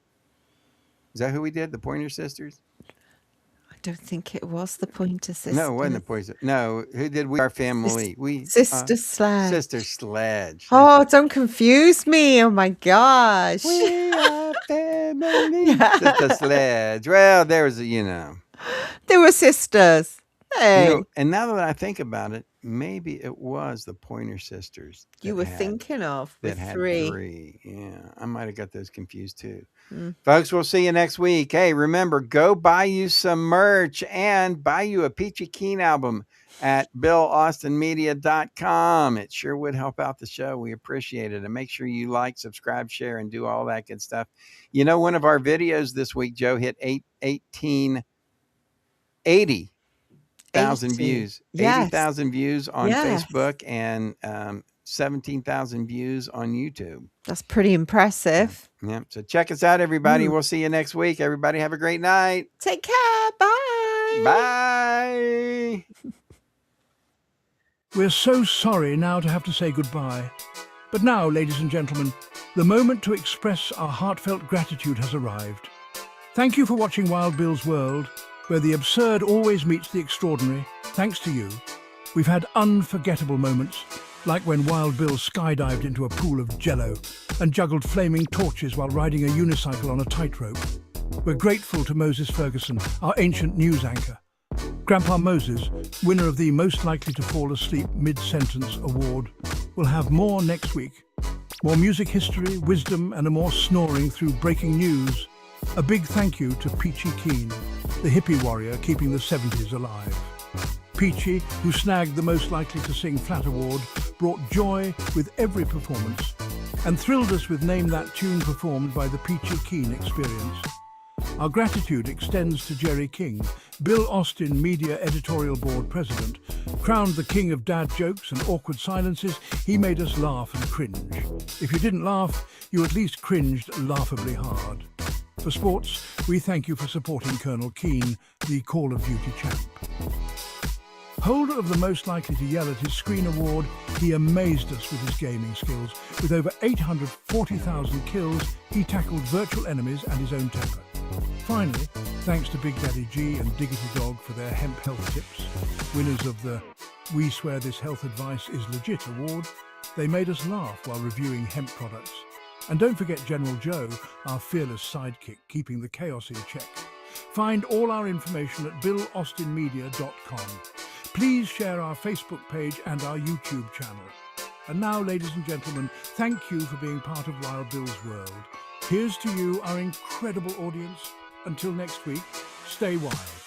[SPEAKER 3] Is that who we did? The Pointer Sisters?
[SPEAKER 4] I don't think it was the Pointer Sisters.
[SPEAKER 3] No, it wasn't the Pointer. No, who did We Are Family?
[SPEAKER 4] Sister Sledge.
[SPEAKER 3] Sister Sledge.
[SPEAKER 4] Oh, don't confuse me. Oh my gosh.
[SPEAKER 3] We are family. Sister Sledge. Well, there was
[SPEAKER 4] They were sisters. Hey.
[SPEAKER 3] And now that I think about it, maybe it was the Pointer Sisters.
[SPEAKER 4] You were thinking of
[SPEAKER 3] that
[SPEAKER 4] with
[SPEAKER 3] had
[SPEAKER 4] 3.
[SPEAKER 3] 3. Yeah, I might have got those confused too. Folks, we'll see you next week. Hey, remember, go buy you some merch and buy you a Peachy Keen album at BillAustinMedia.com. It sure would help out the show. We appreciate it. And make sure you like, subscribe, share, and do all that good stuff. One of our videos this week, Joe, hit 80,000 views.
[SPEAKER 4] Yes.
[SPEAKER 3] 80,000 views on Facebook and 17,000 views on YouTube.
[SPEAKER 4] That's pretty impressive.
[SPEAKER 3] Yeah. So check us out, everybody. We'll see you next week. Everybody have a great night.
[SPEAKER 4] Take care. Bye.
[SPEAKER 3] Bye.
[SPEAKER 8] We're so sorry now to have to say goodbye. But now, ladies and gentlemen, the moment to express our heartfelt gratitude has arrived. Thank you for watching Wild Bill's World, where the absurd always meets the extraordinary. Thanks to you, we've had unforgettable moments, like when Wild Bill skydived into a pool of jello and juggled flaming torches while riding a unicycle on a tightrope. We're grateful to Moses Ferguson, our ancient news anchor. Grandpa Moses, winner of the Most Likely to Fall Asleep Mid-Sentence Award, will have more next week. More music history, wisdom, and a more snoring through breaking news. A big thank you to Peachy Keen, the hippie warrior keeping the 70s alive. Peachy, who snagged the Most Likely to Sing Flat Award, brought joy with every performance and thrilled us with Name That Tune performed by the Peachy Keen Experience. Our gratitude extends to Jerry King, Bill Austin Media Editorial Board President. Crowned the king of dad jokes and awkward silences, he made us laugh and cringe. If you didn't laugh, you at least cringed laughably hard. For sports, we thank you for supporting Colonel Keane, the Call of Duty champ. Holder of the Most Likely to Yell at His Screen award, he amazed us with his gaming skills. With over 840,000 kills, he tackled virtual enemies and his own temper. Finally, thanks to Big Daddy G and Diggity Dog for their hemp health tips, winners of the We Swear This Health Advice is Legit award, they made us laugh while reviewing hemp products. And don't forget General Joe, our fearless sidekick, keeping the chaos in check. Find all our information at BillAustinMedia.com. Please share our Facebook page and our YouTube channel. And now, ladies and gentlemen, thank you for being part of Wild Bill's world. Here's to you, our incredible audience. Until next week, stay wild.